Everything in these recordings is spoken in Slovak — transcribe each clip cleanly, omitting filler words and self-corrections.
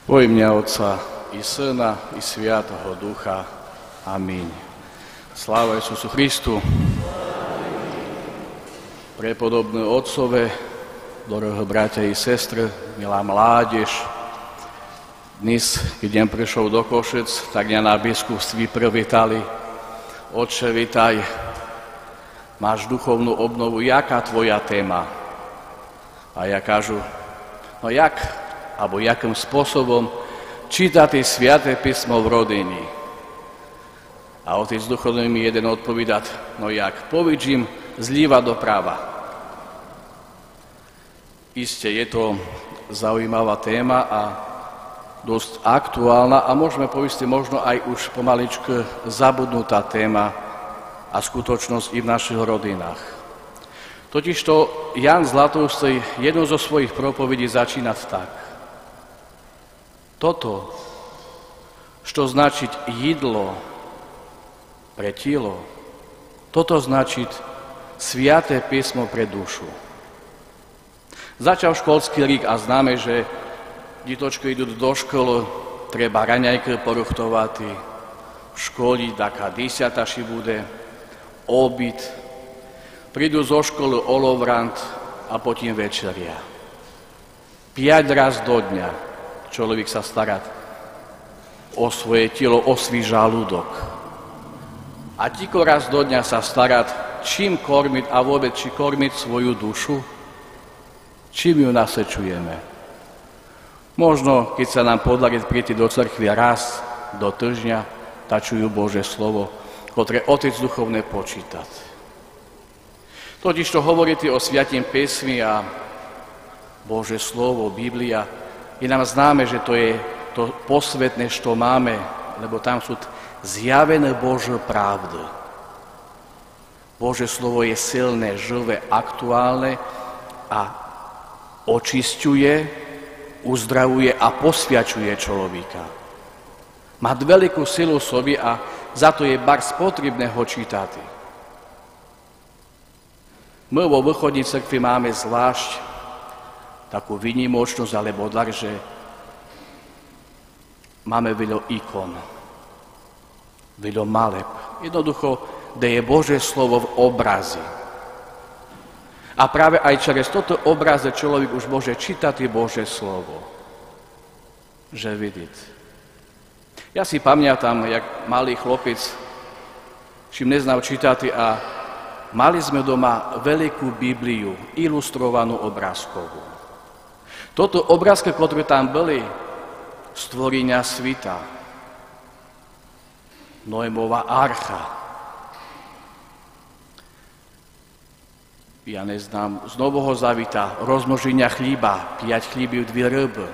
Vo im'я Otca i Syna i Sviatoho Ducha. Amín. Sláva Isusu Christu. Prepodobné otcové, drahí bratia i sestry, milá mládež. Dnes, keď som prišiel do Košec, tak mňa na biskupství privítali. Otče, vitaj, máš duchovnú obnovu, jaká tvoja téma? A ja kažu, no jakým spôsobom čítať Sväté písmo v rodine. A otec duchovný mi jeden odpovedať, no jak, povidím zlíva doprava. Isté, je to zaujímavá téma a dosť aktuálna a môžeme povedať, možno aj už pomaličky zabudnutá téma a skutočnosť i v našich rodinách. Totižto Ján Zlatoustý jednu zo svojich propovedí začína tak. Toto, što značiť jedlo pre telo, toto značiť Sväté písmo pre dušu. Začal školský rok a známe, že ditočky idú do školy, treba raňajky poruchtovať, v školi taká 10. bude, obід, prídu zo školy olovrant a potom večeria. 5 raz do dňa človek sa stará o svoje telo, o svoj žalúdok. A tiko raz do dňa sa starať, čím kormiť a vôbec či kormiť svoju dušu, čím ju nasečujeme. Možno, keď sa nám podarí prísť do cirkvi raz do týždňa, tačujú Božie slovo, ktoré otec duchovné počítať. Totiž to hovoríte o Svätém písmi a Božie slovo, Biblia, je nám známe, že to je to posvetné, čo máme, lebo tam sú zjavené Božie pravdy. Božie slovo je silné, živé, aktuálne a očisťuje, uzdravuje a posviačuje človeka. Má veľkú silu v sobie a za to je bars potrebné ho čítať. My vo východnej cirkvi máme zvlášť takú výnimočnosť alebo dar, že máme veľa ikon, veľa maleb. Jednoducho, kde je Božie slovo v obrazi. A práve aj čez toto obraze človek už môže čítať Božie slovo. Že vidieť. Ja si pamätám, jak malý chlopec, čím neznal čítať a mali sme doma veľkú Bibliu, ilustrovanú obrázkovú. Toto obrázky, ktoré tam boli, stvorenia svita, Noémova archa, ja neznám, z Nového Zavita, rozmnoženia chlíba, 5 chlíbiv, 2 ryby.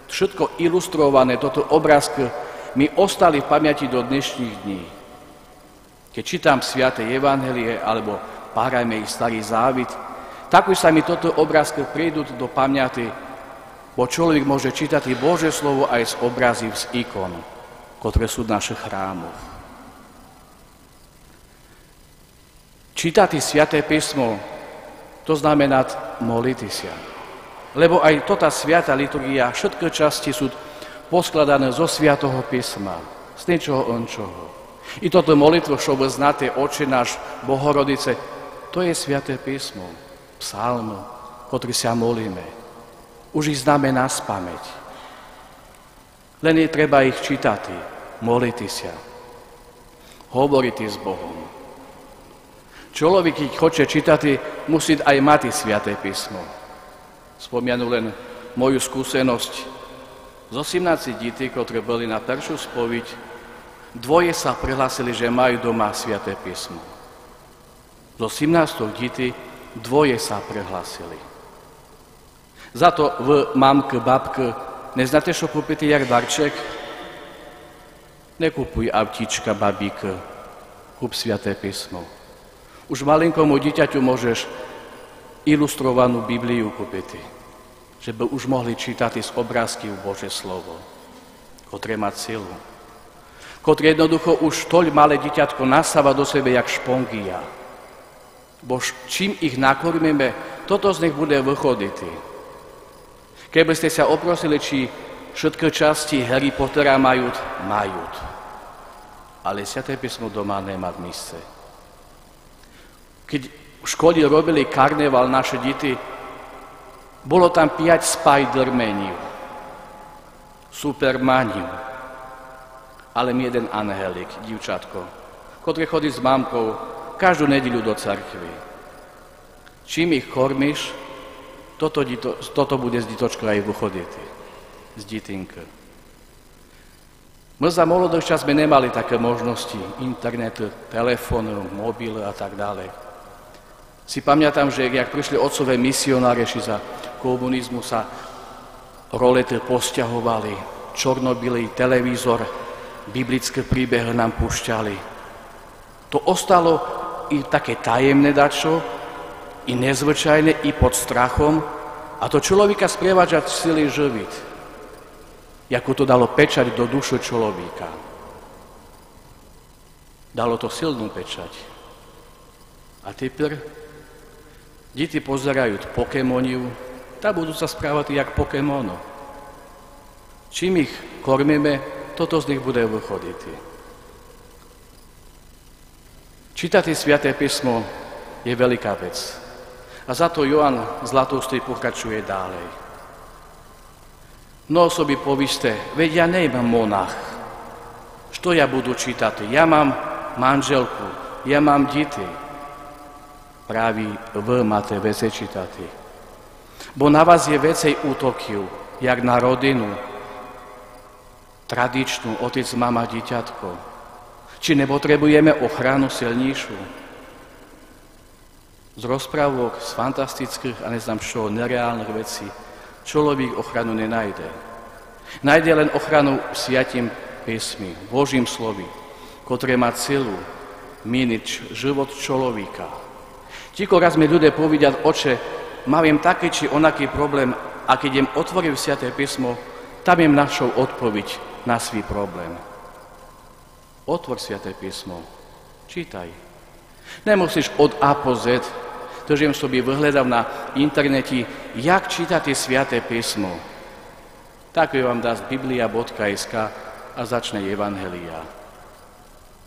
Všetko ilustrované, toto obrázky mi ostali v pamäti do dnešných dní. Keď čítam Sväté Evanjelie alebo párajme ich Starý Závit, tak už sa mi toto obrázky prídu do pamäti, bo človek môže čítať i Božie slovo aj z obrazy, z ikon, ktoré sú v našich chrámoch. Čítať Sväté písmo, to znamená modliť sa. Lebo aj tota svätá liturgia, všetky časti sú poskladané zo Svätého písma, z niečoho ončoho. I toto molitvo, čo vy znáte, Otče náš, Bohorodice, to je Sväté písmo, psalm, ktorý sa molíme. Už ich známe naspamäť. Len je treba ich čítať, moliť sa, hovoriť s Bohom. Človek, keď chce čítať, musí aj mať Sväté písmo. Spomianu len moju skúsenosť z 18 detí, ktoré boli na prvú spoviť, 2 sa prihlásili, že majú doma Sväté písmo. Z 18 detí 2 sa prihlásili. Za to v mamke, babke, neznáte, čo kúpite jak darček? Nekúpuj autíčka, babík, kúp Sväté písmo. Už malinkomu dieťaťu môžeš ilustrovanú Bibliu kúpiť, že by už mohli čítať z obrázky v Božie slovo, ktoré má silu. Ktoré jednoducho už toľ malé dieťatko nasáva do sebe jak špongia. Bo čím ich nakormíme, toto z nich bude vychodiť. Keby ste sa oprosili, či všetky časti Harry Pottera majú. Ale Sväté písmo doma nemá v misce. Keď v škole robili karneval naše deti, bolo tam 5 Spidermaniu, Supermaniu, ale jeden anhelik, divčatko, ktorý chodí s mamkou každú nedeľu do cirkvi. Čím ich kormíš, toto bude z ditočka aj vychoditi, z ditinka. My za molodých čas sme nemali také možnosti, internetu, telefónu, mobily a tak ďalej. Si pamätám, že jak prišli otcové misionári za komunizmu, sa rolety posťahovali, čornobilý televízor, biblické príbehy nám púšťali. To ostalo i také tajemné dačo, i nezvyčajné, i pod strachom, a to človeka sprevádza celý život. Jako to dalo pečať do duše človeka. Dalo to silnú pečať. A teper deti pozerajú Pokémoniu, tá budú sa správať jak Pokémono. Čím ich kormíme, toto z nich bude vychodiť. Čítať Sväté písmo je veľká vec. A za to Joán Zlatoustý pokračuje ďalej. No osoby povíste, veď ja nejmám monach. Što ja budu čítať? Ja mám manželku, ja mám deti. Praví, vy máte vece čítať. Bo na vás je vecej útokiv, jak na rodinu, tradičnú, otec, mama, dieťatko. Či nepotrebujeme ochranu silnejšiu? Z rozprávok, z fantastických a neznám čo, nereálnych vecí človek ochranu nenajde. Najde len ochranu v Svätým písmi, Božím slovi, ktoré má celú miniť život človeka. Tiko raz mi ľudia povedia, oče, mám taký či onaký problém, a keď im otvoril Sväté písmo, tam im našol odpoveď na svoj problém. Otvor Sväté písmo, čítaj. Nemusíš od A po Z, takže som sobie vyhľadal na internete, jak čítať Sväté písmo. Tak vám dá z biblia.sk a začne Evangelia.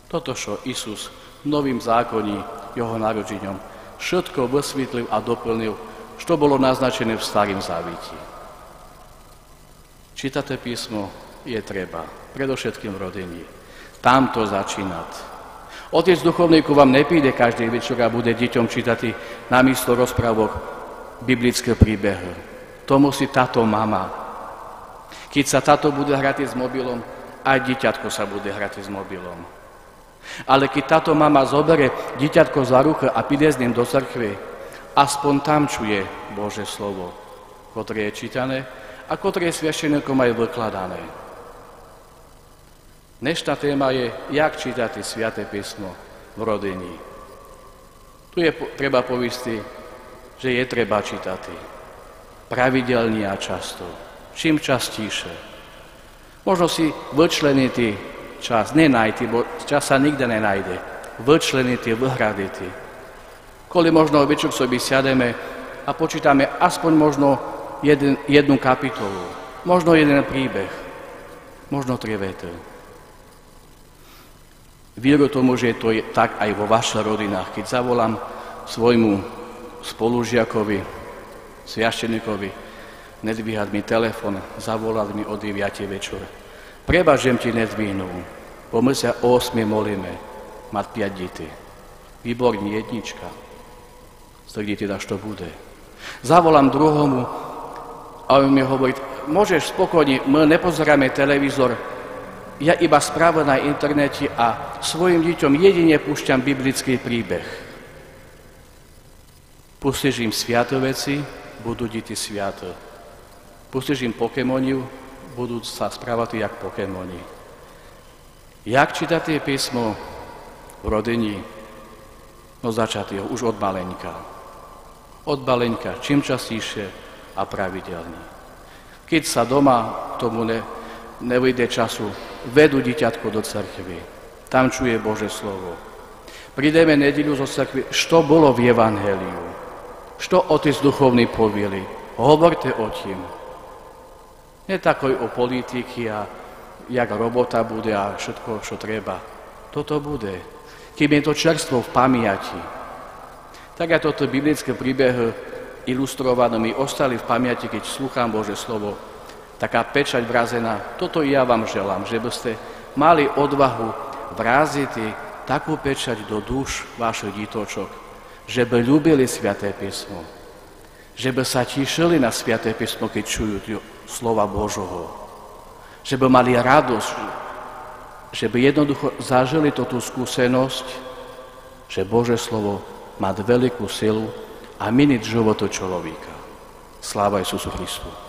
Toto, čo Isus v Novým zákoni, jeho narodením, všetko vysvetlil a doplnil, čo bolo naznačené v Starým závete. Čítať písmo je treba, predovšetkým v rodine. Tam to začínať. Otec duchovníku vám nepríde každý večer a bude deťom čítať namiesto rozprávok biblické príbehy. To musí táto mama. Keď sa táto bude hrať s mobilom, aj dieťatko sa bude hrať s mobilom. Ale keď táto mama zobere dieťatko za ruku a príde s ním do cirkvi, aspoň tam čuje Božie slovo, ktoré je čítané a ktoré je svešteníkom aj vykladané. Dnešná téma je, jak čítať Sväté písmo v rodení. Tu je treba povedať, že je treba čítať pravidelne a často, čím častejšie. Možno si vyčleniť čas, nenajti, bo čas sa nikde nenajde. Vyčleniť, vyhradiť. Koli možno večer sobie siademe a počítame aspoň možno jednu kapitolu, možno jeden príbeh, možno 3 vety. Vieru tomu, že to je tak aj vo vašich rodinách. Keď zavolám svojmu spolužiakovi, sviaštenikovi, nedvíhať mi telefon, zavolať mi o 9 večer. Prebažem ti nedvíhnú, bo my sa o 8 molíme, mať 5 detí. Výborne, jednička. Stredíte, dáš to bude. Zavolám druhomu a on mi hovorí, môžeš spokojne, my nepozeráme televízor, ja iba správa na internete a svojim deťom jedine púšťam biblický príbeh. Pustíš im sviaté veci, budú deti sviaté. Pustíš im Pokémoniu, budú sa správať jak Pokémoni. Jak čítať písmo v rodini? No začať už od maleňka. Od maleňka, čím častejšie a pravidelne. Keď sa doma tomu nevyjde času, vedú dieťatko do cirkvi. Tam čuje Božie slovo. Prídeme nedeľu zo cirkvi, što bolo v Evangeliu, što otec duchovný povieli. Hovorte o tým. Netakoj o politiky a jak robota bude a všetko, čo treba. Toto bude. Kým je to čerstvo v pamäti. Tak aj toto biblické príbehy ilustrované mi ostali v pamäti, keď slúcham Božie slovo. Taká pečať vrazená. Toto i ja vám želám, že by ste mali odvahu vraziť takú pečať do duš vašich dítočok, že by ľúbili Sväté písmo, že by sa tešili na Sväté písmo, keď čujú slova Božoho, že by mali radosť, že by jednoducho zažili tú skúsenosť, že Božie slovo má veľkú silu a meniť život človeka. Sláva Isusu Christu.